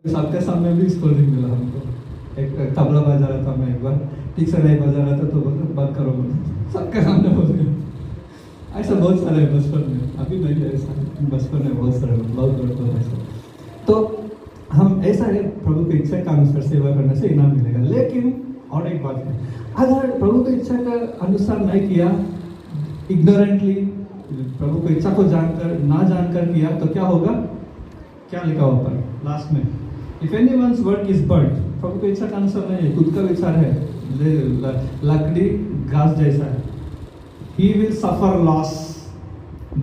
सबके सामने भी स्कोरिंग मिला हमको। एक तबला बजा रहा था मैं एक बार, ठीक से नहीं बजा रहा था तो बोला बंद करो, बोला सबके सामने बोल गया। ऐसा बहुत सारे है बचपन में, अभी नहीं है ऐसा, बचपन में बहुत सारे बहुत बड़ा तो ऐसा। तो हम ऐसा है, प्रभु की इच्छा का अनुसार सेवा करने से इनाम मिलेगा। लेकिन और एक बात है, अगर प्रभु की इच्छा का अनुसार नहीं किया, इग्नोरेंटली प्रभु की इच्छा को जानकर ना जानकर किया तो क्या होगा? क्या लिखा हुआ पर लास्ट में, if anyone's work is burned, प्रभु की इच्छा का अनुसार नहीं है, खुद का विचार है, लकड़ी घास जैसा है, he will suffer loss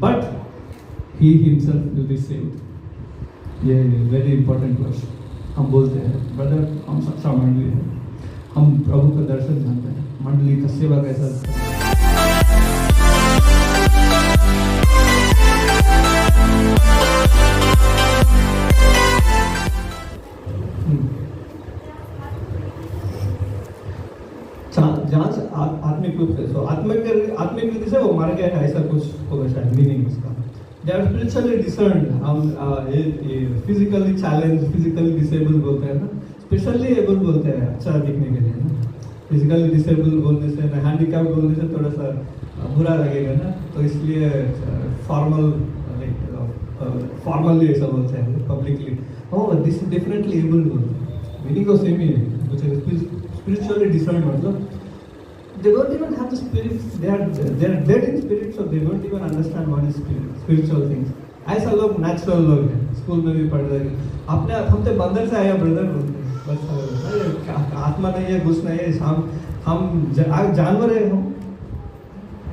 but he himself will be saved। ये वेरी इंपॉर्टेंट वर्स हम बोलते हैं ब्रदर, हम सच्चा मंडली है, हम प्रभु का दर्शन जानते हैं, मंडली का सेवा कैसा जांच आत्मिक रूप से, सो आत्मिक रीति से वो मर गया है, ऐसा कुछ होगा शायद मीनिंग उसका। दे आर स्पिरिचुअली डिसर्न्ड, हम फिजिकली चैलेंज, फिजिकली डिसेबल बोलते हैं ना, स्पेशली एबल बोलते हैं अच्छा दिखने के लिए ना। फिजिकली डिसेबल बोलने से, हैंडीकैप बोलने से थोड़ा सा बुरा लगेगा ना, तो इसलिए फॉर्मली ऐसा बोलते हैं publicly, oh this differently able बोलते हैं, मीनिंग तो सेम ही है। Spiritually discerned मतलब they don't even have the spirit, they are dead in spirit, so they don't even understand what is spiritual things। ऐसा लोग नेचुरल लोग हैं, स्कूल में भी पढ़ रहे हैं, अपने हम तो बंदर से आया ब्रदर बोलते हैं, बस आत्मा नहीं है, कुछ नहीं है, हम जानवर है हम।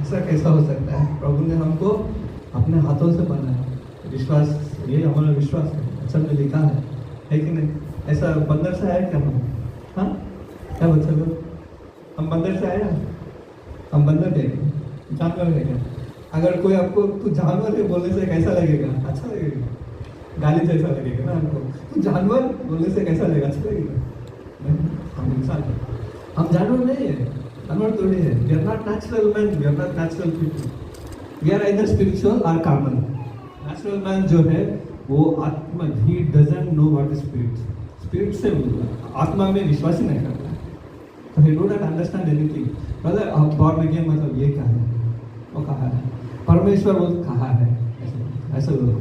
ऐसा कैसा हो सकता है? प्रभु ने हमको अपने हाथों से बनाया, विश्वास, ये हमारा विश्वास है, अच्छा में लिखा है कि नहीं? ऐसा बंदर से आया क्या हम? हाँ क्या बच्चा लोग, हम बंदर से आया, हम बंदर है, जानवर है क्या? अगर कोई आपको तू जानवर है बोलने से कैसा लगेगा? अच्छा लगेगा, गाली जैसा लगेगा ना हमको। तू जानवर बोलने से कैसा लगेगा? अच्छा लगेगा नहीं, हम इंसान है, हम जानवर नहीं है, जानवर थोड़ी है। We are not natural man, we are not natural people, we are either spiritual or carnal. Natural man जो है वो आत्मा, he doesn't know what is spirit, spirit से आत्मा में विश्वास ही नहीं करता, तो he do not understand anything। मतलब अब born again मतलब ये क्या है, वो कहाँ है, परमेश्वर वो कहाँ है, ऐसा लोग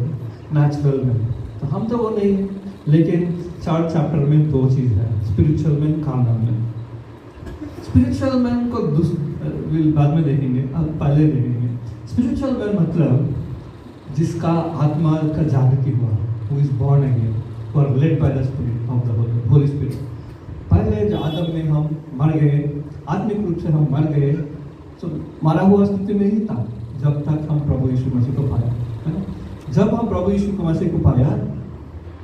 नेचुरल में। तो हम तो वो नहीं है। लेकिन 4 चैप्टर में 2 चीज़ है, spiritual man, carnal man. Spiritual man को बाद में देखेंगे, अब पहले देखेंगे। स्पिरिचुअल मैन मतलब जिसका आत्मा का जागृति हुआ, who is born again, who are led by the spirit of the Holy Spirit। पहले जो आदम में हम मर गए, आत्मिक रूप से हम मर गए, तो मरा हुआ स्थिति में ही था जब तक हम प्रभु यीशु मसीह को पाया, है ना? जब हम प्रभु यीशु मसीह को पाया,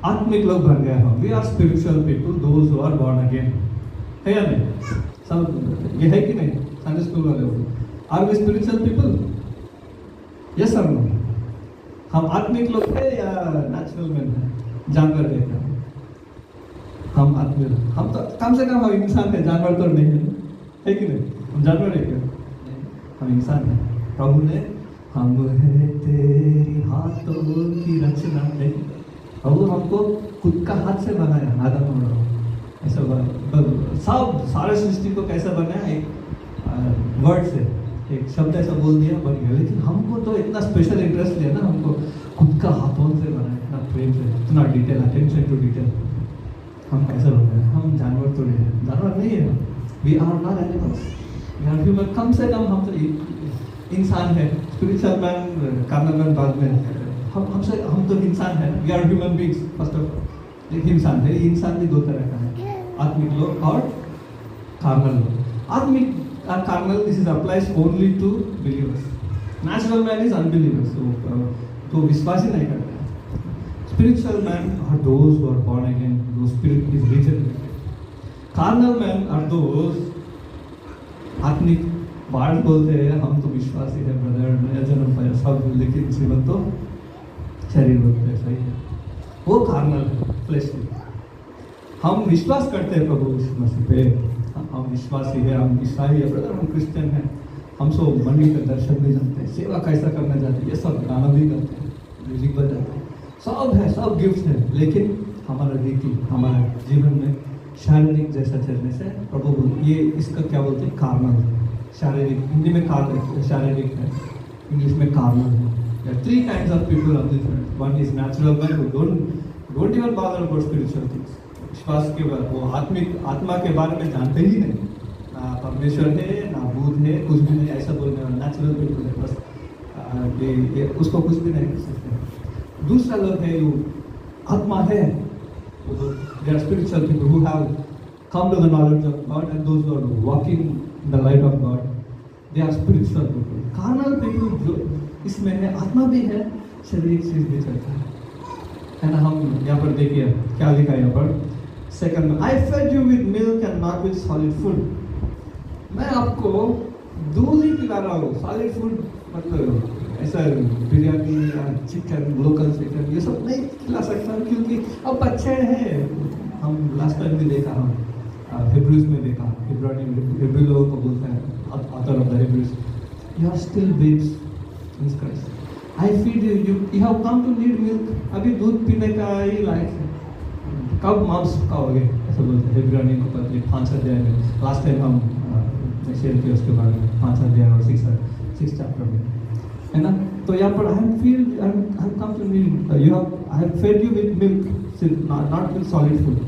आत्मिक लोग बन गए हम। We are spiritual people, those who are born again, है या नहीं? सब ये है कि नहीं? संडे स्कूल वाले लोग, are we spiritual people? Yes or no? हम आत्मिक लोग है या नेचुरल मैन है, जानवर है? हम आदमी, हम तो कम से कम हम इंसान है, जानवर तो नहीं है कि नहीं? हम जानवर है क्या? हम इंसान है। प्रभु ने हम है तेरी हाथों की रचना है, प्रभु हमको खुद का हाथ से बनाया, आदम और हव्वा। ऐसा सब सारे सृष्टि को कैसा बनाया? एक वर्ड से, एक शब्द ऐसा बोल दिया, बन गया। लेकिन हमको तो इतना स्पेशल इंटरेस्ट लिया ना, हमको खुद का हाथों से बनाया, इतना प्रेम से, इतना डिटेल, अटेंशन टू डिटेल। हम कैसे लोग हैं? हम जानवर तो नहीं है, जानवर नहीं है, we are not animals, we are human. कम से कम हम तो इंसान है। स्पिरिचुअल मैन, कार्नल मैन बाद में, हम तो इंसान है, we are human beings first of all. एक इंसान है, इंसान भी 2 तरह का है, आत्मिक लोग और कार्नल लोग। आत्मिक carnal, this is applies only to believers. Natural man is unbelievers, तो विश्वास ही नहीं करता। Spiritual men are those who are born again, whose spirit is regenerated। Carnal men are those, आत्मिक बाढ़ बोलते हैं, हम तो विश्वासी है ब्रदर, नया जन्म पाया सब, लेकिन जीवन तो शरीर बोलते हैं, सही है, वो कार्नल है, फ्लेशली। हम विश्वास करते हैं प्रभु यीशु मसीह पे, हम विश्वासी है, हम ईसाई है ब्रदर, हम क्रिश्चियन है, हम सब मंदिर का दर्शन भी जानते हैं, सेवा कैसा करना चाहते हैं, ये सब गाना भी करते हैं, म्यूजिक बजाते हैं, सब है, सब गिफ्ट है। लेकिन हमारा रीति हमारे जीवन में शारीरिक जैसा चलने से प्रभु ये इसका क्या बोलते हैं कार्नल शारीरिक हिंदी में शारीरिक है इंग्लिश में कार्नल है. There are three kinds of people on this earth. One is natural men who don't even bother about spiritual things. विश्वास के बाद वो आत्मा के बारे में जानते ही नहीं. ना परमेश्वर है ना भूत है कुछ भी नहीं ऐसा बोलने वाला नेचुरल पीपल है बस ये उसको कुछ भी नहीं कर सकते. दूसरा लोग है जो आत्मा है they are spiritual people who have come to the knowledge of God and those who are walking in the light of God. They are spiritual people. Carnal people जो इसमें है आत्मा भी है शारीरिक चीज भी चलता है ना. हम यहाँ पर देखिए क्या लिखा है यहाँ पर सेकंड में I fed you with milk and not with solid food. मैं आपको दूध ही पिला रहा हूँ. सॉलिड फूड मतलब ऐसा बिरयानी या चिकन लोकल चिकन ये सब नहीं खिला सकता क्योंकि अब बच्चे हैं. हम लास्ट टाइम भी देखा हम हिब्रूज में देखा हिब्रू लोगों को बोलते हैं author of the Hebrews you are still babes in Christ. I feed you. You have come to need milk. अभी दूध पीने का ही लायक है. कब मांस खाओगे ऐसा बोलते हैं इब्रानी को पत्र 5 अध्याय में लास्ट टाइम हम शेयर किया उसके बारे में 5 अध्याय और 6 चैप्टर में है ना. तो यहाँ पर I have come to need I have fed you with milk not with solid food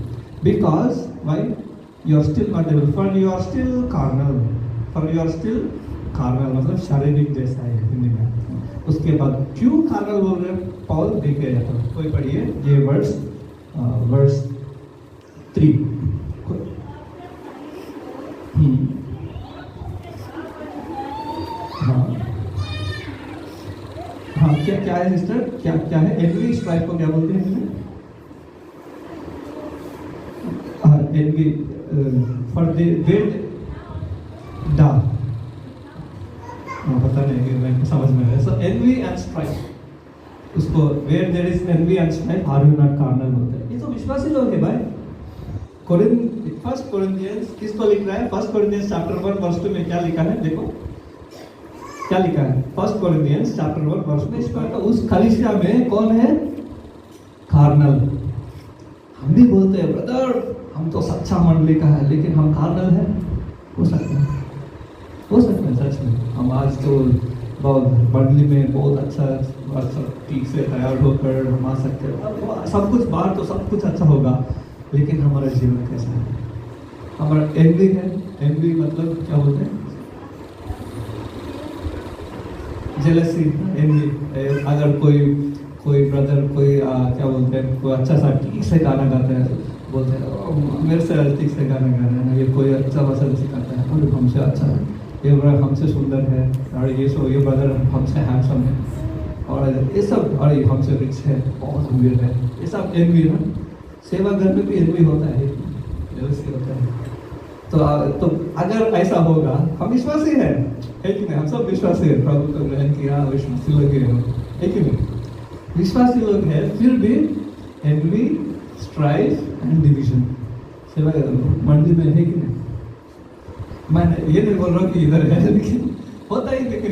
because why you are still not able for you are still carnal मतलब शारीरिक जैसा है हिंदी में. उसके बाद क्यों कार्नल बोल रहे हैं पॉल देखे जाता है. कोई पढ़िए ये वर्स 3. हाँ क्या है सिस्टर क्या है एनवी स्ट्राइक को क्या बोलते हैं एनवी फॉर द वेट डा पता नहीं मैं समझ में आया. सो एनवी एंड स्ट्राइफ उसको where there is envy and strife are you not carnal बोलते हैं. ये तो विश्वासी लोग है भाई. फर्स्ट कोरिन्थियंस किसको लिख रहा है फर्स्ट कोरिन्थियंस चैप्टर 1 वर्स 2 में क्या लिखा है देखो क्या लिखा है. फर्स्ट कोरिन्थियंस चैप्टर 1 वर्स में इसका उस कलीसिया में कौन है कार्नल. हम भी बोलते हैं ब्रदर हम तो सच्चा मंडली का है लेकिन हम कार्नल है. हो सकता है सच में. हम आज तो बहुत मंडली में बहुत अच्छा ठीक से तैयार होकर हम आ सकते हैं. सब कुछ बाहर तो सब कुछ अच्छा होगा लेकिन हमारा जीवन कैसा है. हमारा एनवी है. एनवी मतलब क्या बोलते हैं जेलसी. एनवी अगर कोई ब्रदर कोई क्या बोलते हैं कोई अच्छा सा ठीक से गाना गाता है बोलते हैं मेरे से ठीक से गाना गा रहे हैं. ये कोई अच्छा वसन सिखाता है और हमसे अच्छा है. ये ब्रदर हमसे सुंदर है और ये ब्रदर हमसे हैंडसम है और ये सब और ये हमसे रिच है बहुत अमीर है. ये सब एनवी है. सेवा घर में भी एनवी होता है होता है. तो अगर ऐसा होगा हम विश्वासी है कि नहीं. हम सब विश्वासी है. प्रभु को ग्रहण किया विश्वासी लोग है कि नहीं. विश्वासी लोग है फिर भी एनवी स्ट्राइफ एंड डिविजन सेवा मंडली में है कि नहीं. मैं ये नहीं बोल रहा हूँ कि इधर है लेकिन होता ही लेकिन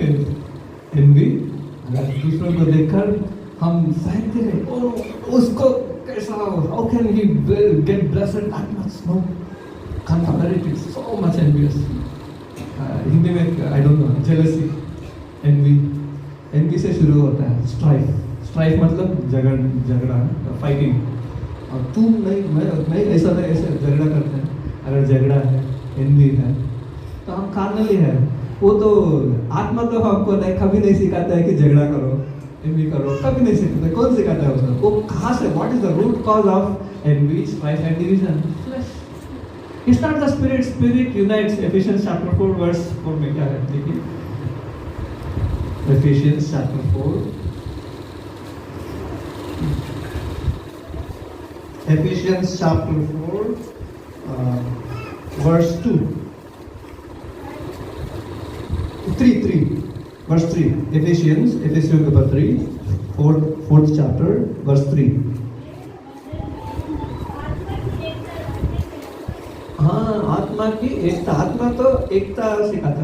एनवी अगर दूसरों को देखकर हम सहते हैं और उसको कैसा how can he get blessed that much no comparative so much envious. Hindi में I don't know jealousy envy से शुरू होता है. स्ट्राइफ मतलब झगड़ा फाइटिंग. और तुम नहीं मैं ऐसा नहीं ऐसे झगड़ा करते हैं. अगर झगड़ा है एनवी है तो हम कार्नल ही है. वो तो आत्मा तो हमको नहीं कभी नहीं सिखाता है कि झगड़ा करो एनवी करो कभी नहीं सिखाता. कौन सिखाता है उसको. वो कहाँ से what is the root cause of envy strife and division. It's not the spirit unites. Ephesians chapter 4 verse 4 में क्या है देखिए. Ephesians chapter 4 Ephesians chapter 4 verse 2 3 verse 3 Ephesians chapter 3 fourth chapter verse 3. हाँ आत्मा की एकता. आत्मा तो एकता सिखाता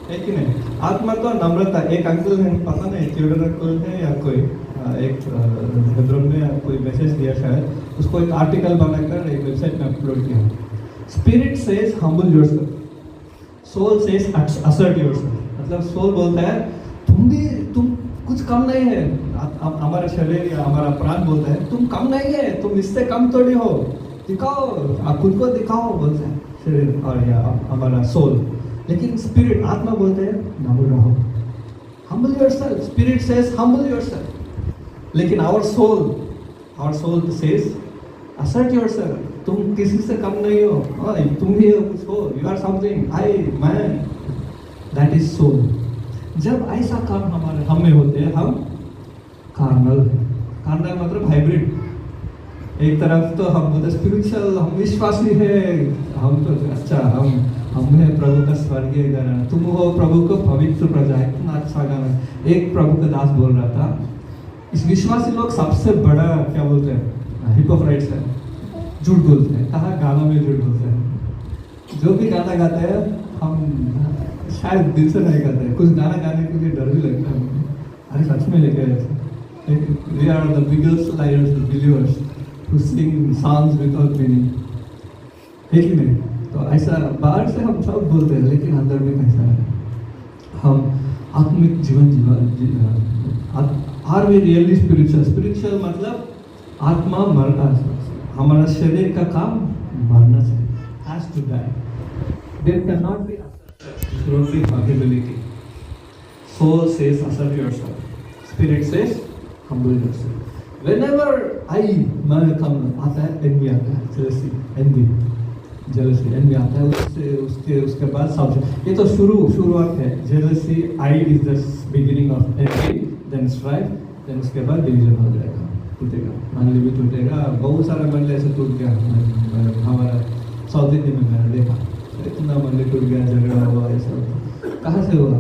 है कि नहीं. आत्मा तो नम्रता. एक अंकल है पता नहीं थियोडर अंकल है या कोई एक हेब्रोन में कोई मैसेज दिया शायद, उसको एक आर्टिकल बनाकर एक वेबसाइट में अपलोड किया। Spirit says humble yourself, soul says assert yourself. मतलब सोल बोलता है तुम कुछ कम नहीं है, हमारा शरीर या हमारा प्राण बोलता है तुम कम नहीं है, तुम इससे कम थोड़ी हो, दिखाओ, आप खुद को दिखाओ बोलता है शरीर और या हमारा सोल। लेकिन स्पिरिट आत्मा बोलते हैं नम्र रहो, humble yourself, spirit says humble yourself। लेकिन our soul says assert yourself, तुम किसी से कम नहीं हो, तुम भी कुछ हो, you are something, man, that is soul। जब ऐसा काम हमारे हम में होते हैं, हम कार्नल मतलब हाइब्रिड। एक तरफ तो हम बोलते स्पिरिचुअल, हम विश्वासी है, हम तो अच्छा हम है प्रभु का स्वर्गीय घर, तुम हो प्रभु को पवित्र प्रजा है, कितना अच्छा गाना। एक प्रभु का दास बोल रहा था, इस विश्वासी लोग सबसे बड़ा क्या बोलते हैं, हिपोक्राइट्स है, झूठ बोलते हैं। कहाँ गाना में झूठ बोलते हैं, जो भी गाना गाते हैं हम शायद दिल से नहीं गाते हैं, कुछ गाना गाने के लिए डर भी लगता है, अरे सच में लेके we are the biggest liars, believers who sing songs without meaning, है कि नहीं? तो ऐसा बाहर से हम सब बोलते हैं, लेकिन अंदर में कैसा है? हम आत्मिक जीवन आर वी रियली स्पिरिचुअल मतलब आत्मा मरना, हमारा शरीर का काम मरना चाहिए, has to die। There cannot be worldly capability। Soul says assert yourself, spirit says humble yourself। Whenever मैं कम आता है, envy आता है, jealousy envy आता है, उसके बाद सब, ये तो शुरुआत है। jealousy is the beginning of envy, then strife, then उसके बाद division हो जाएगा, टूटेगा, मंडली भी टूटेगा। बहुत सारा मंडली ऐसे टूट गया हमारा साउथ इंडिया में, मैंने देखा इतना मंडली टूट गया, झगड़ा हुआ, ऐसा कहाँ से हुआ?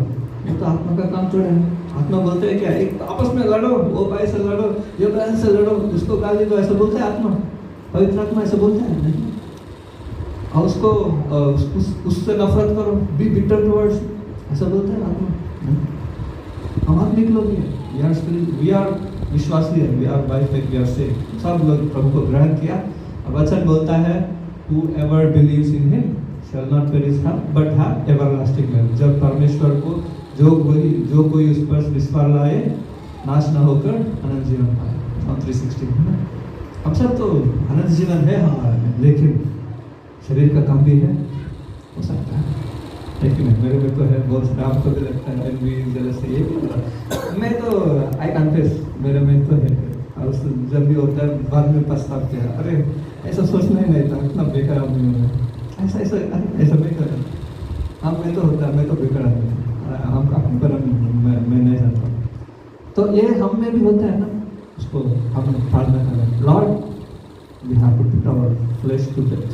ये तो आत्मा का काम थोड़ा है। आत्मा बोलते हैं क्या, एक आपस में लड़ो, वो भाई से लड़ो, ये बहन से लड़ो, उसको गाली दो, ऐसा बोलते हैं आत्मा? पवित्र आत्मा ऐसा बोलते हैं नहीं। और उसको उससे नफरत करो, बी बिटर टुवर्ड्स, ऐसा बोलते हैं आत्मा? हम आत्मिक लोग हैं, वी आर विश्वासी है, we are by faith we are saved. सब लोग प्रभु को ग्रहण किया। वचन बोलता है whoever believes in him shall not perish but have everlasting life। जब परमेश्वर को जो कोई उस पर विश्वास लाए, नाश न होकर अनंत जीवन पाए। John 3:16 है ना? हम सब तो अनंत जीवन है हमारा में, लेकिन शरीर का काम भी है, हो सकता है, लेकिन मेरे में तो है, बहुत सारा आपको भी लगता है envy, jealousy, ये मैं तो आई कन्फेस मेरे में तो है। और जब भी होता है बाद में पछताते हैं, अरे ऐसा सोचना ही नहीं था, इतना बेकार आदमी हूँ मैं, ऐसा बेकार है। हाँ मैं तो होता है, मैं तो बेकार आदमी हूँ, हम पर मैं नहीं जानता। तो ये हम में भी होता है ना, उसको हम प्रार्थना करें, Lord we have to put our flesh to death,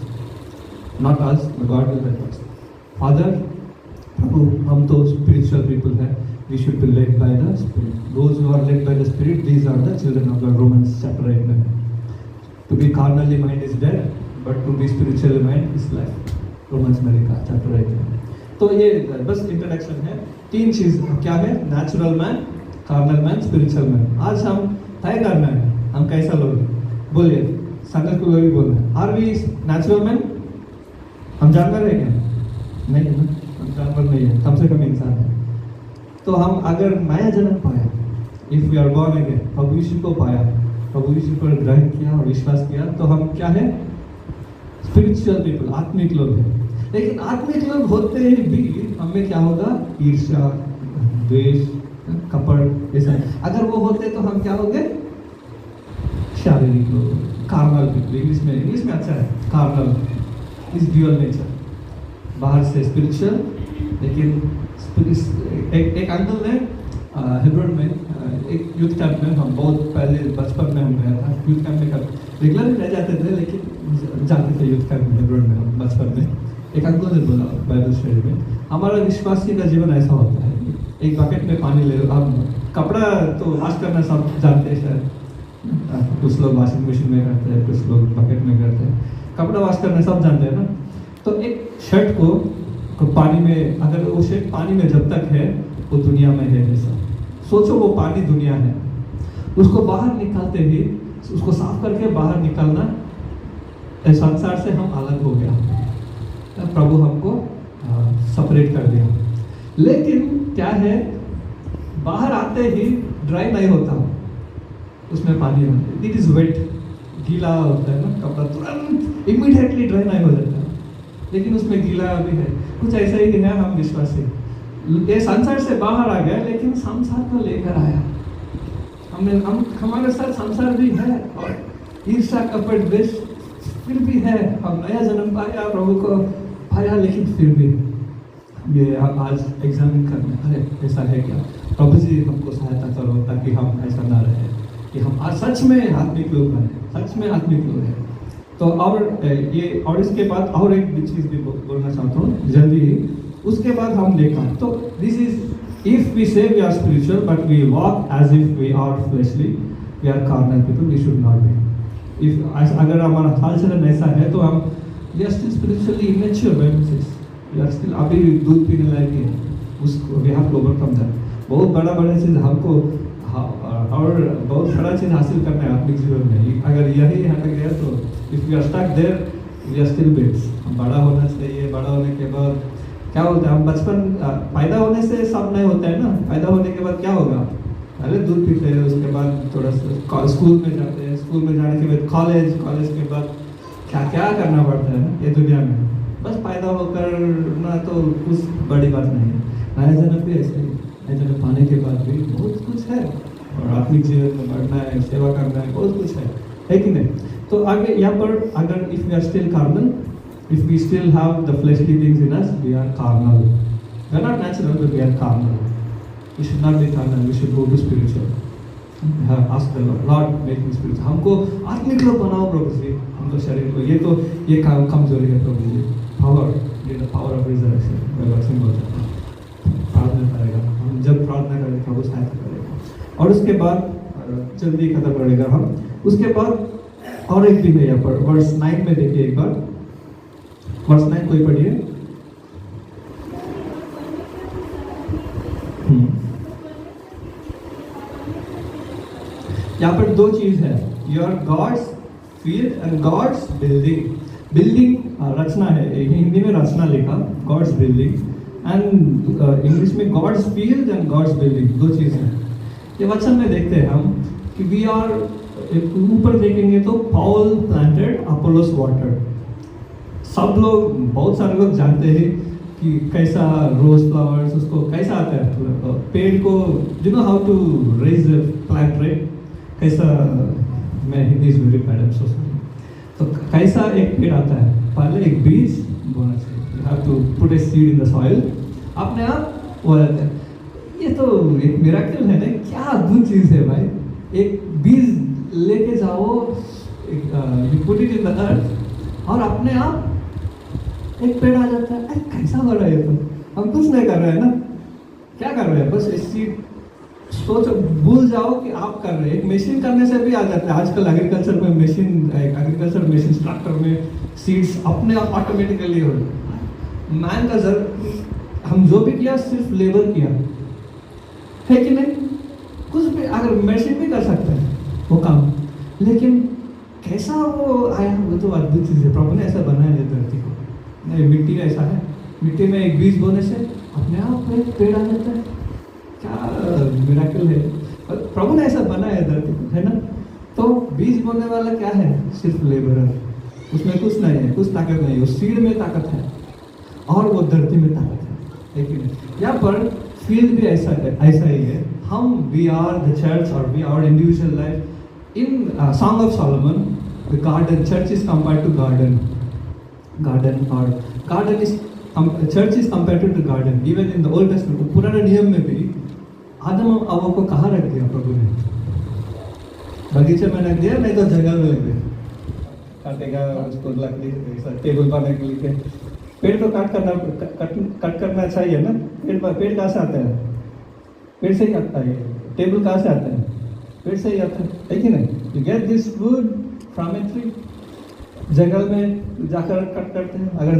not us, God will help us. Father प्रभु, हम तो स्पिरिचुअल पीपल हैं, we should be led by the Spirit। Those who are led by the Spirit, these are the children of God। Romans chapter 8 में, to be carnally mind is death, but to be spiritually mind is life। Romans में लिखा chapter 8 में। तो ये बस introduction है। 3 चीज क्या है, natural man, carnal man, spiritual man. आज हम तय करना है हम कैसा लोग, बोलिए संगत को लोग भी बोलना है। Are we natural man? हम जानवर है क्या? नहीं है ना, हम जानवर नहीं है, कम से कम इंसान है। तो हम अगर नया जन्म पाया, if we are born again, प्रभु यीशु को पाया, प्रभु यीशु पर ग्रहण किया और विश्वास किया, तो हम क्या है, स्पिरिचुअल पीपल, आत्मिक लोग हैं। लेकिन आत्मिक लोग होते ही भी हमें क्या होगा, ईर्ष्या, द्वेष, कपट, ऐसा। अगर वो होते तो हम क्या हो गए, शारीरिक लोग, कार्नल पीपल। इंग्लिश में अच्छा है, कार्नल इज ड्यूअल नेचर, बाहर से स्पिरिचुअल, लेकिन एक अंकल ने हेब्रोन में एक यूथ कैंप में, हम बहुत पहले बचपन में हम गया था यूथ कैंप में, रेगुलर रह जाते थे, लेकिन जाते थे यूथ कैंप में हेब्रोन में हम बचपन में। एक अंकल ने बोला बाइबल स्टडी में, हमारा विश्वासी का जीवन ऐसा होता है, एक बकेट में पानी ले लो, हम कपड़ा तो वॉश करना सब जानते हैं शायद, कुछ लोग वॉशिंग मशीन में करते हैं, कुछ लोग बकेट में करते हैं, कपड़ा वॉश करना सब जानते हैं ना। तो एक शर्ट को पानी में, अगर वो शर्ट पानी में जब तक है वो दुनिया में है, जैसा सोचो वो पानी दुनिया है। उसको बाहर निकालते ही, उसको साफ करके बाहर निकलना, संसार से हम अलग हो गया, प्रभु हमको सेपरेट कर दिया। लेकिन क्या है, बाहर आते ही ड्राई नहीं होता, उसमें पानी होता, इट इज वेट, गीला होता है ना कपड़ा, तुरंत इमीडिएटली ड्राई नहीं हो जाता, लेकिन उसमें गीला भी है। कुछ ऐसा ही है हम विश्वासी, ये संसार से बाहर आ गया लेकिन संसार को लेकर आया। हम हमारे साथ संसार भी है और ईर्ष्या कपट द्वेष फिर भी है। हम नया जन्म पाया, प्रभु को पाया, लेकिन फिर भी ये आज एग्जामिन करना, अरे ऐसा है क्या, प्रभु जी हमको सहायता करो ताकि हम ऐसा ना रहे, कि हम आज सच में आत्मिक लोग बने, सच में आत्मिक लोग हैं। तो और इसके बाद और एक चीज़ भी बोलना चाहता हूँ जल्दी ही, उसके बाद हम देखा तो this is if we say we are spiritual but we walk as if we are fleshly, we are carnal people, we should not be. If अगर हमारा हाल चलन ऐसा है तो हम we are still spiritually immature, we are still, अभी दूध पीने लायक है, उसको we have to overcome that. बहुत बड़ा चीज़ हमको और बहुत बड़ा चीज़ हासिल करना है आत्मिक जीवन में। अगर यही हट गया तो if we are stuck there we are still bits. बड़ा होना चाहिए, बड़ा होने के बाद क्या होता है, हम बचपन पैदा होने से सब नहीं होता है ना, पैदा होने के बाद क्या होगा, अरे दूध पीते हैं, उसके बाद थोड़ा सा स्कूल में जाते हैं, स्कूल में जाने के बाद कॉलेज के बाद क्या क्या करना पड़ता है ना ये दुनिया में। बस पैदा होकर ना तो कुछ बड़ी बात नहीं है, नया जन्म भी ऐसे ही, नया जन्म पाने के बाद भी बहुत कुछ है और आत्मिक जीवन में बढ़ना है, सेवा करना है, बहुत कुछ है कि नहीं। तो आगे यहाँ पर अगर if we are still carnal, if we still have the fleshly things in us, we are carnal. We are not natural, but we are carnal. We should not be carnal, we should go to spiritual. We have asked the Lord, make me spiritual. हमको आत्मिक लोग बनाओ प्रभु जी, हमको शरीर को, ये कमजोरी है प्रभु जी, पावर, ये द पावर ऑफ रिजरेक्शन, मैं वचन बोलता हूँ, प्रार्थना करेगा, हम जब प्रार्थना करेंगे प्रभु सहायता करेगा। और उसके बाद जल्दी खत्म करेगा हम, उसके बाद और एक भी है यहाँ पर वर्स 9 में देखिए एक बार, वर्स 9 कोई पढ़िए। यहाँ पर दो चीज है, your God's field and God's building. Building रचना है, हिंदी में रचना लिखा, गॉड्स बिल्डिंग, एंड इंग्लिश में God's field and God's building, दो चीज है। ये वचन में देखते हैं हम कि वी आर, ऊपर देखेंगे तो पॉल प्लांटेड, अपोलोस वाटर्ड। सब लोग, बहुत सारे लोग जानते हैं कि कैसा रोज फ्लावर्स, उसको कैसा आता है पेड़ को, you know how to raise plant right, कैसा, मैं Hindi is very bad, so sorry. तो कैसा एक पेड़ आता है, पहले एक बीज बोना चाहिए, you have to put a seed in the soil, अपने आप हो जाता है। ये तो एक मिरेकल है ना, क्या अद्भुत चीज़ है भाई। एक बीज लेके जाओ, you put it in the earth और अपने आप एक पेड़ आ जाता है। अरे कैसा हो रहा है, तो हम कुछ नहीं कर रहे हैं ना, क्या कर रहे हैं, बस इसी सोच, भूल जाओ कि आप कर रहे हैं। एक मशीन करने से भी आ जाता है आजकल, एग्रीकल्चर में मशीन, एग्रीकल्चर मशीन, ट्रैक्टर में सीड्स अपने आप ऑटोमेटिकली हो रहे। मैन का हम जो भी किया सिर्फ लेबर किया है कि नहीं, कुछ भी अगर मशीन भी कर सकते हैं वो काम, लेकिन कैसा वो आया, वो तो अद्भुत चीज़ है। प्रभु ने ऐसा बनाया है धरती को, नहीं मिट्टी ऐसा है, मिट्टी में एक बीज बोने से अपने आप एक पेड़ आ जाता है, क्या मिरेकल है। प्रभु ने ऐसा बनाया है धरती को, है ना। तो बीज बोने वाला क्या है, सिर्फ लेबरर, उसमें कुछ नहीं है, कुछ ताकत नहीं है, उस सीड में ताकत है और वो धरती में ताकत है, लेकिन यहाँ पर फील्ड भी ऐसा ही है। हम वी आर द चर्च और we are individual life in song of Solomon, the garden, church is compared to garden, और garden is, church is compared to the garden. Even in the Old Testament, पुराने नियम में भी आदम और हवा को कहाँ रख दिया प्रभु ने, बगीचे में रख दिया, नहीं तो जंगल में रख दिया, काटेगा उसको लकड़ी टेबल बनाने के लिए। पेड़ तो कट करना चाहिए ना, पेड़ कहाँ से आता है, पेड़ से ही आता है, टेबल कहाँ से आता है, पेड़ से ही आता है कि नहीं। You get this wood from a tree. जंगल में जाकर कट करते हैं, अगर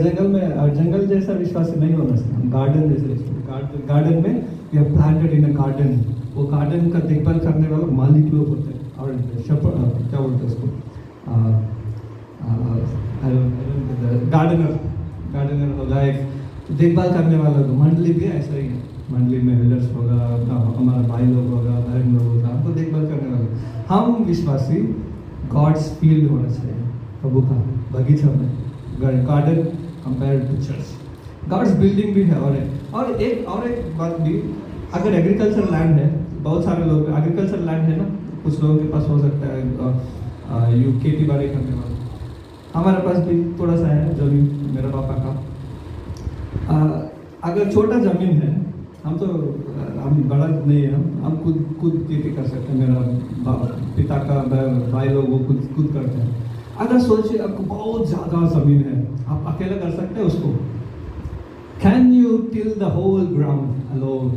जंगल जैसा विश्वास नहीं होना चाहिए, गार्डन जैसे, गार्डन में we are planted in a garden, वो गार्डन का देखभाल करने वाला मालिक लोग होते हैं, और क्या बोलते हैं उसको, गार्डनर होगा, एक देखभाल करने वाला होगा। मंडली भी ऐसा ही है, मंडली में एल्डर्स होगा, हमारा भाई लोग होगा, बहन लोग होगा, हमको देखभाल करने वाला। हम विश्वासी गॉड्स फील्ड होना चाहिए, प्रभु का बगीचा में, garden compare to church. God's building भी है। और एक बात भी, अगर एग्रीकल्चर लैंड है, बहुत सारे लोग एग्रीकल्चर लैंड है ना, कुछ लोगों के पास हो सकता है यू खेती बाड़ी करने वाला। हमारे पास भी थोड़ा सा है जमीन, मेरे पापा का। अगर छोटा जमीन है, हम बड़ा नहीं है, हम खुद खेती कर सकते हैं। मेरा पिता का भाई लोग वो खुद करते हैं। अगर सोचिए आपको बहुत ज़्यादा ज़मीन है, आप अकेला कर सकते हैं उसको? Can you till the whole ground alone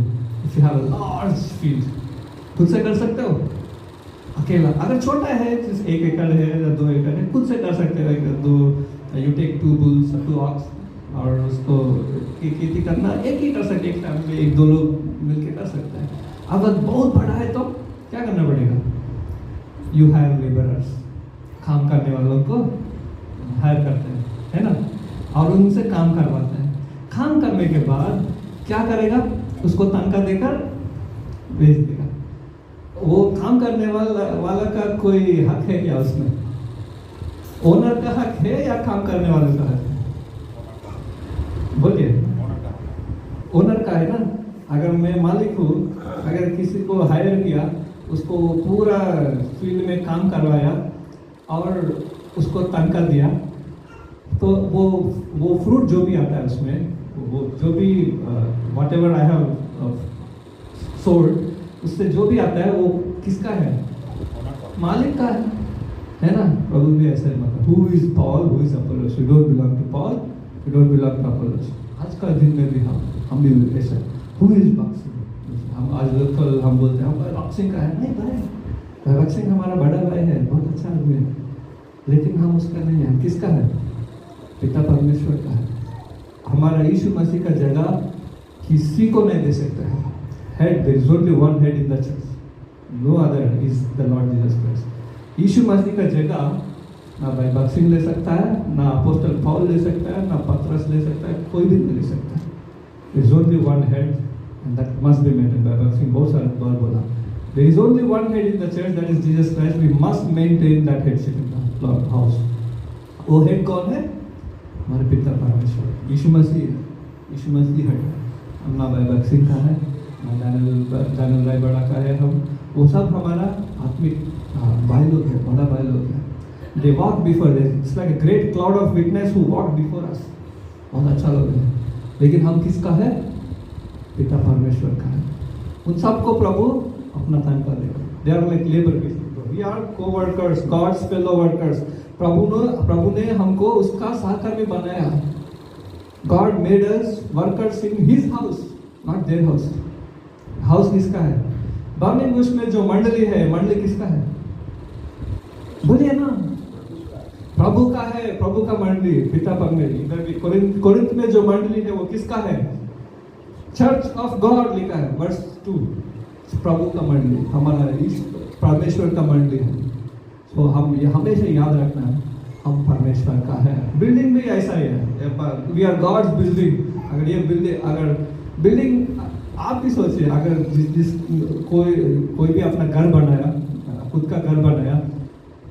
if you have a large field? खुद से कर सकते हो अकेला? अगर छोटा है, जैसे 1 एकड़ है या 2 एकड़ है, खुद से कर सकते हो। 1-2 यू टेक 2 बुल्स 2 ऑक्स और उसको खेती करना एक ही कर सकते, एक टाइम में 1-2 लोग मिलके कर सकते हैं। अगर बहुत बड़ा है तो क्या करना पड़ेगा? यू हैव लेबरर्स, काम करने वालों को हायर करते हैं, है ना, और उनसे काम करवाते हैं। काम करने के बाद क्या करेगा? उसको तनख्वाह देकर भेज देगा। वो काम करने वाला का कोई हक है क्या उसमें? ओनर का हक है या काम करने वाले का हक है? बोलिए। ओनर का है ना। अगर मैं मालिक हूँ, अगर किसी को हायर किया, उसको पूरा फील्ड में काम करवाया और उसको तनख्वाह दिया, तो वो फ्रूट जो भी आता है उसमें, वो जो भी what ever I have sold, उससे जो भी आता है वो किसका है? मालिक का है ना। प्रभु भी ऐसा है, मतलब who is Paul, who is Apollos? We don't belong to Paul, we don't belong to Apollos. आज का दिन में भी हम भी ऐसा, हु इज बॉक्सिंग? हम आज कल हम बोलते हैं हम बॉक्सिंग का है, नहीं भाई, बॉक्सिंग हमारा बड़ा भाई है, बहुत अच्छा आदमी है, लेकिन हम उसका नहीं है। हम किसका है? पिता परमेश्वर का है। हमारा यीशु मसीह का जगह किसी को नहीं दे सकता है। Head, there is only one head in the church, no other is the Lord Jesus Christ. Yeshu Masih का जगह ना भाई बक्सिंग ले सकता है, ना अपोस्टल पौल ले सकता है, ना पतरस ले सकता है, कोई भी नहीं ले सकता। There is only one head and that must be maintained by boxing. बहुत सारे बार बोला, there is only one head in the church, that is Jesus Christ. We must maintain that headship in the lord house. वो head कौन है? हमारे पिता परमेश्वर, यीशु मसीह है। यीशु मसीह है, हम ना भाई बक्सिंग का है, ना जानल राय बड़ा का है। हम वो सब हमारा आत्मिक भाई लोग है, बड़ा भाई लोग है। They walk before us. It's like a great cloud of witness who walk before us. बहुत अच्छा लोग है, लेकिन हम किसका है? पिता परमेश्वर का है। उन सबको प्रभु अपना तनख्वाह देगा। They are like labor people. We are co-workers, God's fellow workers. प्रभु ने हमको उसका सहकर्मी बनाया। God made us workers in His house, not their house. House किसका है? बर्निंग बुश में जो मंडली है, मंडली किसका है? बोलिए ना। प्रभु का है, प्रभु का मंडली, पिता परमेश्वर। इधर भी कोरिंथ में जो मंडली है वो किसका है? चर्च ऑफ गॉड लिखा है वर्स 2। प्रभु का मंडली, हमारा परमेश्वर का मंडली है। तो हम ये हमेशा याद रखना है, हम परमेश्वर का है। बिल्डिंग भी ऐसा ही है, वी आर गॉड्स बिल्डिंग। अगर बिल्डिंग आप भी सोचिए, अगर जिस कोई भी अपना घर बनाया, खुद का घर बनाया,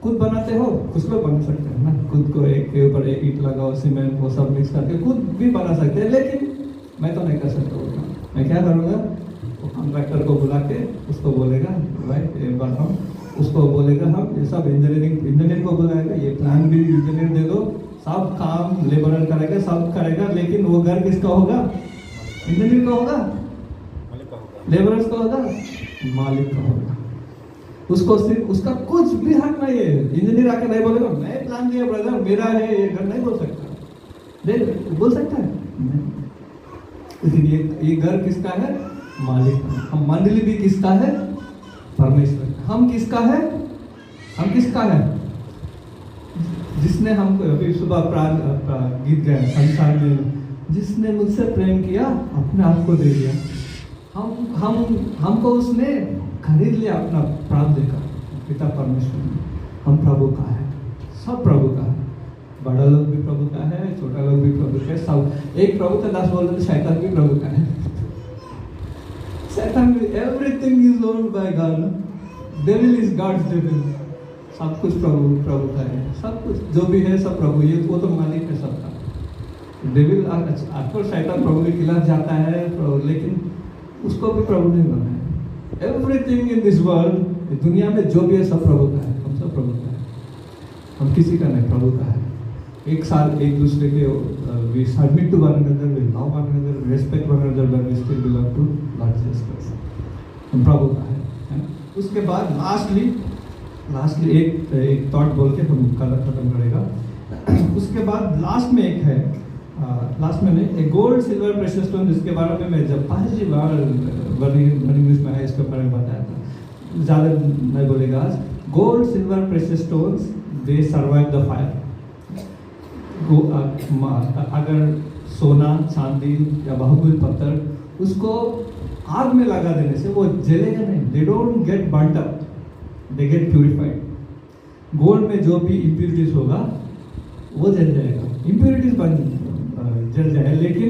खुद बनाते हो, कुछ लोग बना सकते हैं ना, खुद को एक के ऊपर एक ईंट लगाओ, सीमेंट वो सब मिक्स करके खुद भी बना सकते हैं। लेकिन मैं तो नहीं कर सकता वो काम। मैं क्या करूँगा? वो कॉन्ट्रैक्टर को बुला के उसको बोलेगा, भाई एक बार हम उसको बोलेगा, हम ये सब इंजीनियर को बुलाएगा, ये प्लान भी इंजीनियर दे दो, सब काम लेबरर करेगा, सब करेगा, लेकिन वो घर किसका होगा? इंजीनियर का होगा? लेबरर्स का होगा? मालिक का होगा। उसको सिर्फ उसका कुछ भी हक नहीं है। इंजीनियर आके नहीं बोलेगा मैं प्लान दिया ब्रदर, मेरा है ये घर, नहीं बोल सकता। बोल सकता है लेकिन ये घर किसका है? मालिक का। हम मंडली भी किसका है? परमेश्वर। हम किसका है? हम किसका है? जिसने हमको, अभी सुबह गीत गाया, संसार में जिसने मुझसे प्रेम किया अपने आप को दे दिया। हमको उसने खरीद लिया अपना प्राप्त देकर, पिता परमेश्वर ने। हम प्रभु का है, सब प्रभु का है, बड़ा लोग भी प्रभु का है, छोटा लोग भी प्रभु का है, सब। एक प्रभु का दास बोल रहे थे, शैतान भी प्रभु का है। शैतान भी, everything is owned by God, devil is God's devil. सब कुछ प्रभु का है, सब कुछ जो भी है सब प्रभु, ये वो तो मालिक है सबका। डेविल आपको शैतान प्रभु के खिलाफ जाता है, लेकिन उसको भी प्रभु नहीं बना है। एवरीथिंग इन दिस वर्ल्ड, दुनिया में जो भी है सब प्रभु का है, हम सब प्रभु का है, हम किसी का नहीं, प्रभु का है। एक साथ एक दूसरे के we submit to one another, we love one another, respect one another, but we still belong to Lord Jesus Christ. हम प्रभु का है ना? उसके बाद लास्टली एक थॉट बोल के हम कल खत्म करेगा। उसके बाद लास्ट में एक है, लास्ट में नहीं, एक गोल्ड सिल्वर प्रेशियस स्टोन, जिसके बारे में मैं जब पहली बार इंग्लिश में है इसके बारे में बताया था, ज़्यादा नहीं बोलेगा आज। Gold silver precious stones they survive the fire. अगर सोना चांदी या बहुमूल्य पत्थर उसको आग में लगा देने से वो जलेगा नहीं, they don't get burned up, they get purified. Gold में जो भी इम्प्यूरिटीज होगा वो जल जाएगा, इम्प्यूरिटीज जल जाएगा, लेकिन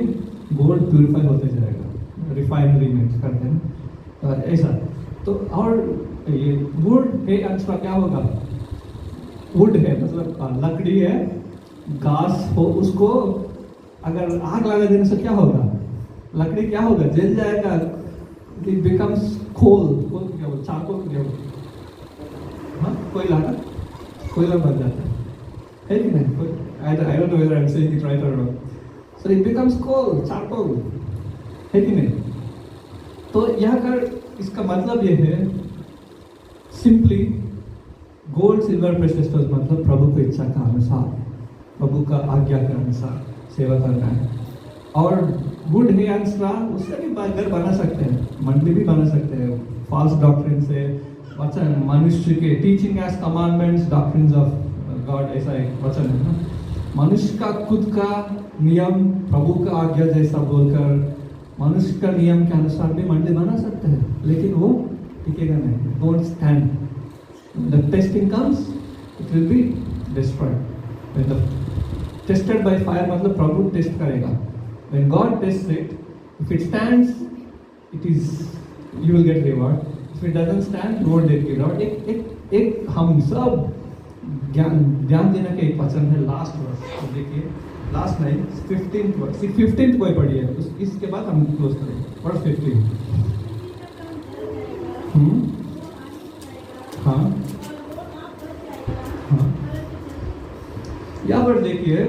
गोल्ड प्यूरिफाई होते जाएगा, रिफाइनरी में करते हैं ऐसा। तो और ये वुड है, अच्छा क्या होगा, वुड है मतलब लकड़ी है, घास हो, उसको अगर आग लगा देने से क्या होगा, लकड़ी क्या होगा, जल जाएगा, इट बिकम्स कोल क्या बोल, चारकोल क्या बोल, हाँ कोयला बन जाता है कि नहीं? I don't know whether I'm saying it right or wrong. So it becomes coal, charcoal, है कि नहीं? तो यहाँ कर इसका मतलब ये है, simply gold silver precious stones मतलब प्रभु की इच्छा का अनुसार, प्रभु का आज्ञा के अनुसार सेवा करना है। और वुड है एंड स्ट्रा, उससे भी घर बना सकते हैं, मंडली भी बना सकते हैं, फॉल्स डॉक्ट्रिन से, वचन मनुष्य के teaching as commandments doctrines of God, ऐसा एक वचन है ना। मनुष्य का खुद का नियम प्रभु का आज्ञा जैसा बोलकर मनुष्य का नियम के अनुसार भी मंडली बना सकते हैं, लेकिन वो टिकेगा नहीं, don't stand. The testing comes, it will be destroyed. Tested by fire मतलब प्रभु टेस्ट करेगा। When God tests it, if it stands, it is you will get reward. If it doesn't stand, you won't get reward. एक हम सब ध्यान देने का एक वचन है, लास्ट वर्स, तो देखिए लास्ट नहीं 15th वर्स, 15th कोई पढ़िए, इसके बाद हम क्लोज करेंगे। वर्स 15। हाँ यहाँ पर देखिए,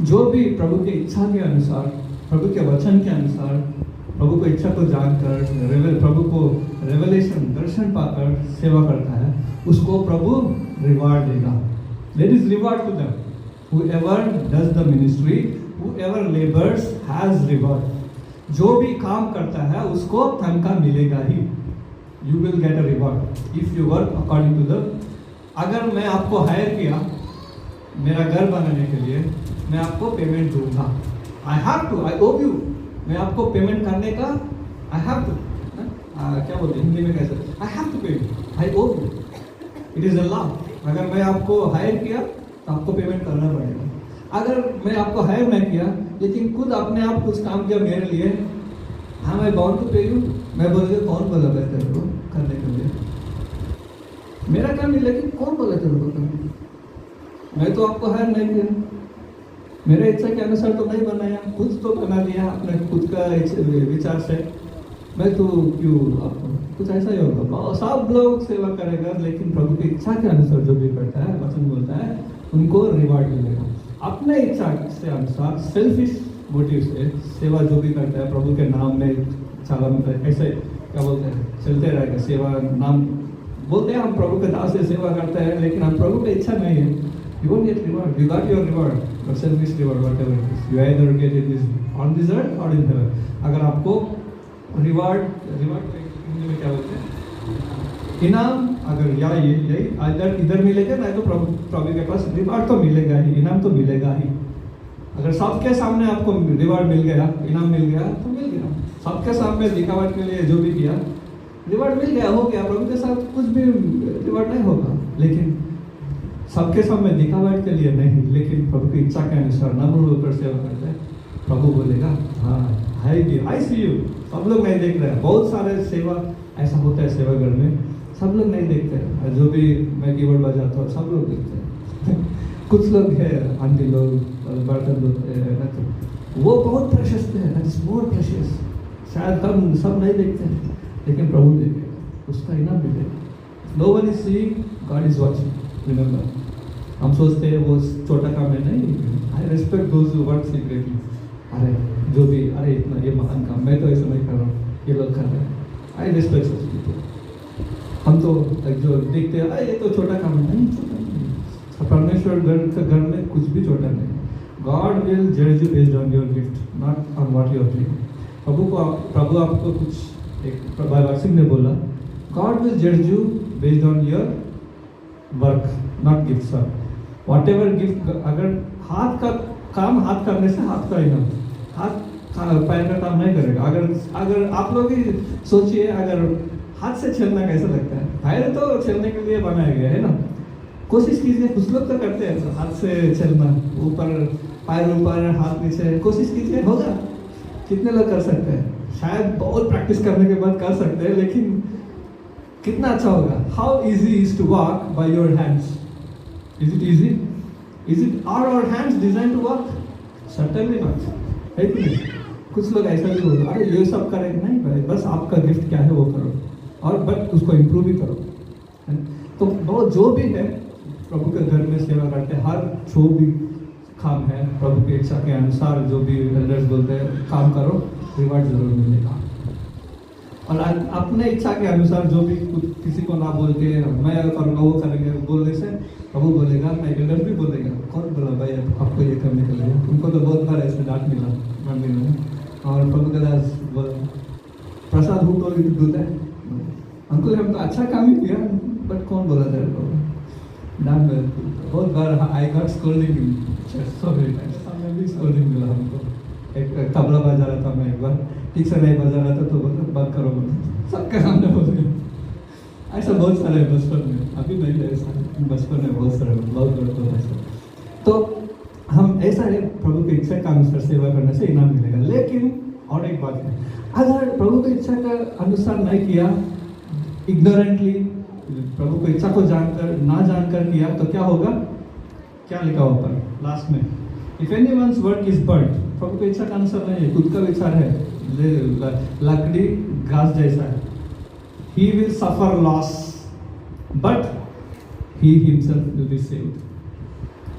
जो भी प्रभु की इच्छा के अनुसार, प्रभु के वचन के अनुसार, प्रभु को इच्छा को जानकर, प्रभु को रेवलेशन दर्शन पाकर सेवा करता है, उसको प्रभु रिवार्ड देगा। There is reward to them, whoever does the ministry, whoever labors has reward। जो भी काम करता है उसको तनख्वाह मिलेगा ही, you will get a reward if you work according to the। अगर मैं आपको हायर किया मेरा घर बनाने के लिए, मैं आपको पेमेंट दूंगा, आई हैव टू, आई ओव यू, मैं आपको पेमेंट करने का आई हैव टू, क्या बोलते हैं हिंदी में कैसे, आई हैव टू पे यू, आई ओव you, it is a law. अगर मैं आपको हायर किया तो आपको पेमेंट करना पड़ेगा। अगर मैं आपको हायर नहीं किया लेकिन खुद अपने आप कुछ काम किया मेरे लिए, हाँ मैं बाउंड टू पे यू, मैं बोलेगा कौन बोला मैं तेरे को करने के लिए, मेरा काम नहीं, लेकिन कौन बोला तेरे को करने, मैं तो आपको हायर नहीं किया, मेरे इच्छा के अनुसार तो नहीं बनाया, खुद तो बना लिया अपने खुद का विचार से, मैं तो क्यों आपको, कुछ ऐसा ही होगा। सब लोग सेवा करेगा, लेकिन प्रभु की इच्छा के अनुसार जो भी करता है, वचन बोलता है, उनको रिवार्ड मिलेगा। अपने इच्छा से अनुसार सेल्फिश मोटिव से सेवा जो भी करता है, प्रभु के नाम में चला, ऐसे क्या बोलते हैं, चलते रहेगा सेवा, नाम बोलते हैं हम प्रभु के दास से सेवा करते हैं, लेकिन हम प्रभु की इच्छा नहीं है, you won't get reward. You got your reward, your selfish reward, whatever it is. You either get it is on this earth or in heaven. अगर आपको रिवार्ड हिंदी में क्या बोलते हैं, इनाम, अगर या यही इधर मिलेगा, नहीं तो प्रभु के पास रिवार्ड तो मिलेगा ही, इनाम तो मिलेगा ही। अगर सबके सामने आपको रिवार्ड मिल गया, इनाम मिल गया तो मिल गया। सबके सामने दिखावट के लिए जो भी किया, रिवॉर्ड मिल गया, हो गया, प्रभु के साथ कुछ भी रिवॉर्ड नहीं होगा। लेकिन सबके सामने दिखावट के लिए नहीं, लेकिन प्रभु की इच्छा के अनुसार नम्र होकर सेवा करते हैं, प्रभु बोलेगा हाँ आई सी यू। सब लोग नहीं देख रहे हैं, बहुत सारे सेवा ऐसा होता है सेवा घर में, सब लोग नहीं देखते हैं। जो भी मैं कीबोर्ड बजाता हूँ सब लोग देखते हैं कुछ लोग हैं, आंटी लोग, बर्तन लोग, वो बहुत प्रेशियस है, दैट इज मोर प्रेशियस। शायद हम सब नहीं देखते हैं, लेकिन प्रभु देखेगा, उसका इनाम मिलेगा। No one is seeing, God is watching. Remember, हम सोचते हैं वो छोटा काम है, नहीं। I respect those who work secretly. अरे जो भी, अरे इतना ये महान काम, मैं तो ऐसा नहीं कर रहा हूँ, ये लोग कर रहे हैं। I respect such people. हम तो जो देखते हैं अरे ये तो छोटा काम है, नहीं छोटा नहीं। परमेश्वर घर में कुछ भी छोटा नहीं। गॉड विल जज you based on your gift, not on what you are doing. प्रभु आपको कुछ एक बाइबल सिंह ने बोला, गॉड विल जज you based on your work, not gift. Sir whatever gift, अगर हाथ का काम हाथ करने से हाथ का इनाम, हाथ पैर का काम नहीं करेगा। अगर आप लोग ही सोचिए, अगर हाथ से छेलना कैसा लगता है, पैर तो छेलने के लिए बनाया गया है ना। कोशिश कीजिए, कुछ लोग तो करते हैं हाथ से छेलना, ऊपर पैर ऊपर हाथ नीचे, कोशिश कीजिए, होगा। कितने लोग कर सकते हैं? शायद बहुत प्रैक्टिस करने के बाद कर सकते हैं, लेकिन कितना अच्छा होगा। How easy is to walk by your hands? Is it easy? Is it or our hands design to walk? Certainly not, है कि नहीं? कुछ लोग ऐसा भी बोलते, अरे ये सब करेंगे नहीं भाई, बस आपका गिफ्ट क्या है वो करो, और बट उसको इम्प्रूव भी करो। तो बहुत जो भी है प्रभु के घर में सेवा करते हैं, हर जो भी काम है प्रभु की इच्छा के अनुसार, जो भी एल्डर्स बोलते हैं काम करो, रिवार्ड जरूर मिलेगा। और अपने इच्छा के अनुसार जो भी किसी को ना बोल के मैं करूँगा वो करेंगे बोलने से प्रभु बोलेगा, मैं एल्डर भी बोलेगा, कौन बोला भाई आपको ये करने के लिए? उनको तो बहुत बार ऐसे डांट मिला मंदिर में। और प्रभु के दास बोला, प्रसाद हूँ तो दूध है अंकुल, हम तो अच्छा काम ही किया, बट कौन बोला तेरे को? डांट में बहुत बार I got scolding so many times, हमें भी स्कोल्डिंग मिला हमको। एक तबला बजा रहा था मैं एक बार, ठीक से नहीं बजा रहा था तो बोला बंद करो, बोला सबके सामने बोल गया। ऐसा बहुत सारे बचपन में, अभी नहीं है ऐसा, बचपन में बहुत सारे बहुत बड़ा ऐसा। तो हम ऐसा है, प्रभु की इच्छा का अनुसार सेवा करने से इनाम मिलेगा। लेकिन और एक बात है, अगर प्रभु की इच्छा का अनुसार नहीं किया, इग्नोरेंटली प्रभु की इच्छा को जानकर ना जानकर किया, तो क्या होगा? क्या लिखा हुआ पर लास्ट में, if anyone's work is burned, प्रभु की इच्छा का अनुसार नहीं है, खुद का विचार है, लकड़ी घास जैसा है, he will suffer loss but he himself will be saved।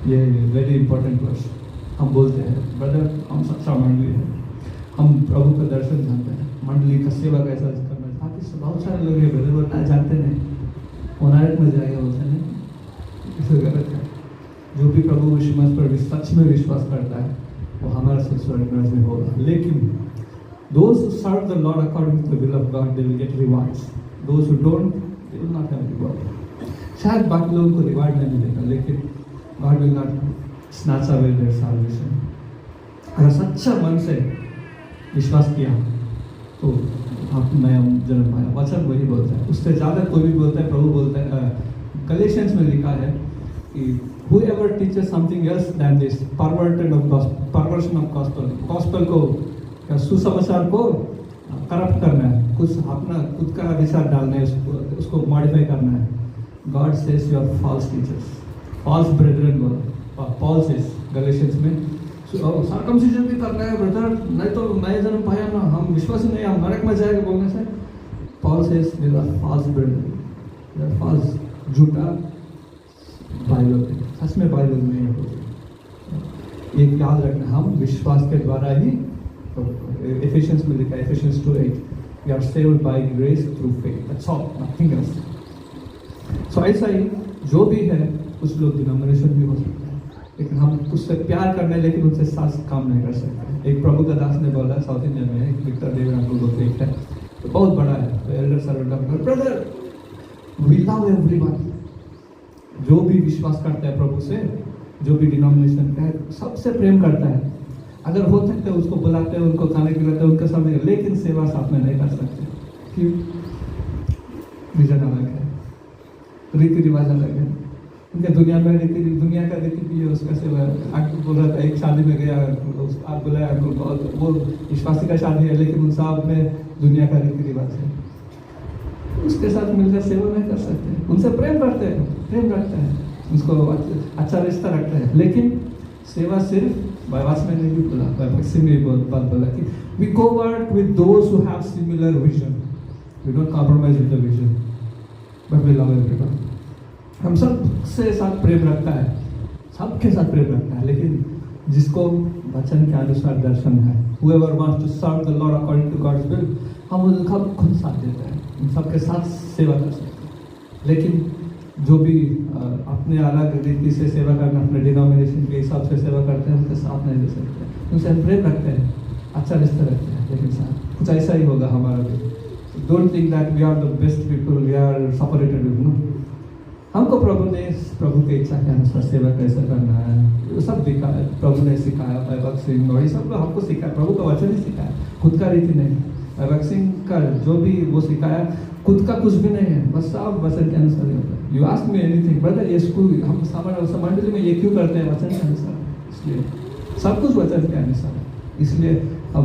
ये वेरी इंपॉर्टेंट वर्स हम बोलते हैं ब्रदर, हम सच्चा मंडली है, हम प्रभु का दर्शन जानते हैं, मंडली का सेवा कैसा करना है। बाकी बहुत सारे लोग ये ब्रदर वो जानते नहीं, वो नरक में जाएगा बोलते नहीं, इसे गलत है। जो भी प्रभु विश्वास पर सच में विश्वास करता है वो हमारा स्वर्ग में होगा। लेकिन those who serve the Lord according to the will of God, they will get rewards. Those who don't, they will not have reward। शायद बाकी लोगों को रिवार्ड नहीं मिलेगा, लेकिन God will not snatch away their salvation। अगर सच्चा मन से विश्वास किया तो आप नया जन्म पाया, वचन वही बोलता है, उससे ज़्यादा कोई भी बोलता है। प्रभु बोलता है, गलेशियंस में लिखा है कि whoever teaches something else than this perversion of gospel, gospel को, सुसमाचार को करप्ट करना है, कुछ अपना खुद का विचार डालना है, उसको मॉडिफाई करना है। God says you are false teachers, false brethren बोला पॉल सेज गलेशियंस में। सर्कमसिजन भी करना है ब्रदर, नहीं तो नया जन्म पाया ना, हम विश्वास नहीं, हम नरक में जाएगा बोलने से Paul says they are false brethren, they are false, झूठा बाइबल, सच में बाइबल नहीं है। ये याद रखना, हम विश्वास के द्वारा ही, एफिशिएंस में लिखा है Ephesians 2:8, we are saved by grace through faith, that's all, nothing else. So ऐसा ही जो भी है, कुछ लोग डिनोमिनेशन भी हो सकता है, लेकिन हम उससे प्यार करने, लेकिन उनसे साथ काम नहीं कर सकते। एक प्रभु का दास ने बोला, साउथ इंडिया में एक विक्टर देव अंकल बोलते हैं, तो बहुत बड़ा है, तो elder servant of brother we love everyone. जो भी विश्वास करता है प्रभु से, जो भी डिनोमिनेशन का है, सबसे प्रेम करता है, अगर हो सकते हैं उसको बुलाते हैं, उनको खाने खिलाते हैं, उनके सामने, लेकिन सेवा साथ में नहीं कर सकते। क्यों? विजन अलग है, रीति रिवाज अलग है उनके। दुनिया का रीति भी है, उसका सेवा। आगे बोल रहा था, एक शादी में गया, आप बुलाया, वो विश्वासी का शादी है, लेकिन उन सब में दुनिया का रीति रिवाज है, उसके साथ मिलकर सेवा नहीं कर सकते। उनसे प्रेम रखते हैं, उसको अच्छा रिश्ता रखते हैं, लेकिन सेवा सिर्फ बाईवास में नहीं बोला, बाईवासी में भी बात बोला कि we go work with those who have similar vision, we don't compromise with the vision but we love everyone. हम सबसे साथ प्रेम रखता है, सबके साथ प्रेम रखता है, लेकिन जिसको वचन के अनुसार दर्शन है, whoever wants to serve the Lord according to God's will, हम उनका खुद साथ देते हैं, उन सबके साथ सेवा कर सकते हैं। लेकिन जो भी अपने अलग रीति से सेवा करना, अपने डिनोमिनेशन के हिसाब से सेवा करते हैं, उनके साथ नहीं दे सकते। उनसे हम प्रेम रखते हैं, अच्छा रिश्ता रखते हैं, लेकिन साथ कुछ ऐसा ही होगा हमारा भी। Don't think that we are the best people, we are separated with no. हमको प्रभु की इच्छा के अनुसार सेवा कैसे करना है, सब दिखाया प्रभु ने सिखाया। वैभव सिंह और ये सब हमको सिखाया, प्रभु का वचन ही सिखाया, खुद का रीति नहीं। वैभव सिंह का जो भी वो सिखाया, खुद का कुछ भी नहीं है, बस सब वचन के अनुसार ही होता है। You ask me anything brother, ये स्कूल हम मंडली में ये क्यों करते हैं? वचन के अनुसार, इसलिए सब कुछ वचन के अनुसार है, इसलिए हम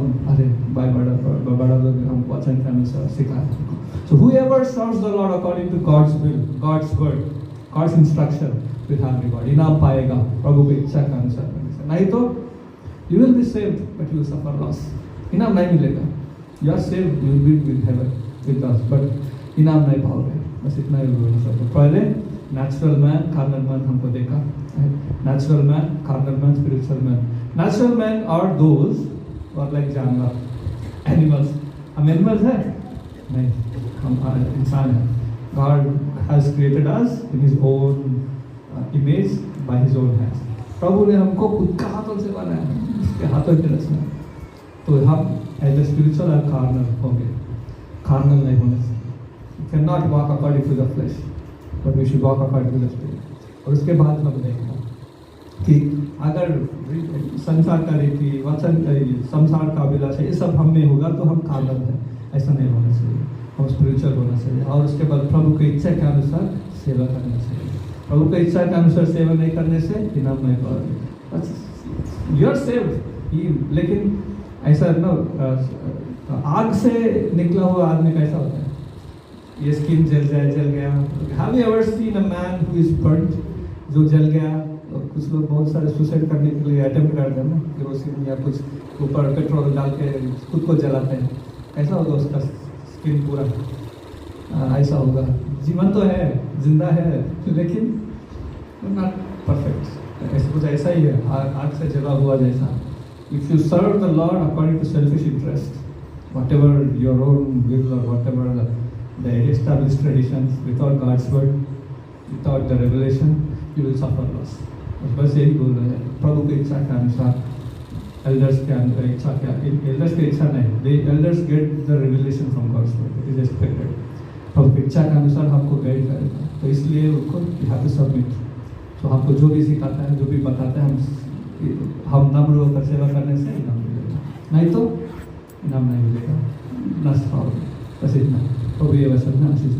बड़ा लोग हम वचन के अनुसार सिखाए। So whoever serves the Lord according to God's will, God's word, God's instruction will have reward, इनाम पाएगा प्रभु की इच्छा के अनुसार। नहीं तो you will be saved but you will suffer loss, इनाम नहीं मिलेगा। You are saved, you will be with heaven with us, but इनाम नहीं पाओगे। बस इतना ही बोलना चाहता हूँ। पहले नेचुरल मैन, कार्नल मैन हमको देखा, natural man, carnal man, spiritual man. Natural man are those और लाइक जानवर, एनिमल्स। हम एनिमल्स हैं? नहीं, हम इंसान हैं। God has created us in His own image by His own hands. प्रभु ने हमको खुद का हाथों से बनाया, उसके हाथों के रचना। तो हम as a spiritual or carnal होंगे, कार्नल नहीं होने से। We cannot walk according to the flesh, but we should walk according to the spirit. और उसके बाद हम देखा कि अगर संसार का रीति, वचन का, संसार का अभिलाषा, ये सब हम में होगा तो हम कार्नल हैं। ऐसा नहीं होना चाहिए, हम स्पिरिचुअल होना चाहिए। और उसके बाद प्रभु की इच्छा के अनुसार सेवा करना चाहिए। प्रभु की इच्छा के अनुसार सेवा नहीं करने से इनाम नहीं पाओगे। यू आर सेव्ड, लेकिन ऐसा ना, आग से निकला हुआ आदमी कैसा होता है? ये स्किन जल गया। Have you ever seen a man who is burned, जो जल गया? और कुछ लोग बहुत सारे सुसाइड करने के लिए अटेम्प्ट करते हैं ना, केरोसिन या कुछ ऊपर पेट्रोल डाल के खुद को जलाते हैं। कैसा होगा उसका स्किन पूरा? ऐसा होगा। जीवन तो है, जिंदा है, लेकिन नॉट परफेक्ट। ऐसा कुछ ऐसा ही है, आग से जला हुआ जैसा। If you serve the lord according to selfish interest, whatever your own will or whatever the established traditions, without God's word, without the revelation, you will suffer loss. बस यही बोल रहे हैं, प्रभु की इच्छा के अनुसार, एल्डर्स के इच्छा क्या, एल्डर्स की इच्छा नहीं, the elders get the revelation from God's word, it is expected. प्रभु की इच्छा के अनुसार हमको गाइड करेगा, तो इसलिए उनको we have to submit. तो हमको जो भी सिखाता है, जो भी बताता है, हम नम्र होकर सेवा करने से इनाम मिलेगा, नहीं तो इनाम नहीं मिलेगा, नष्ट पाओगे। बस इतना। तो ये वचन है आशीष।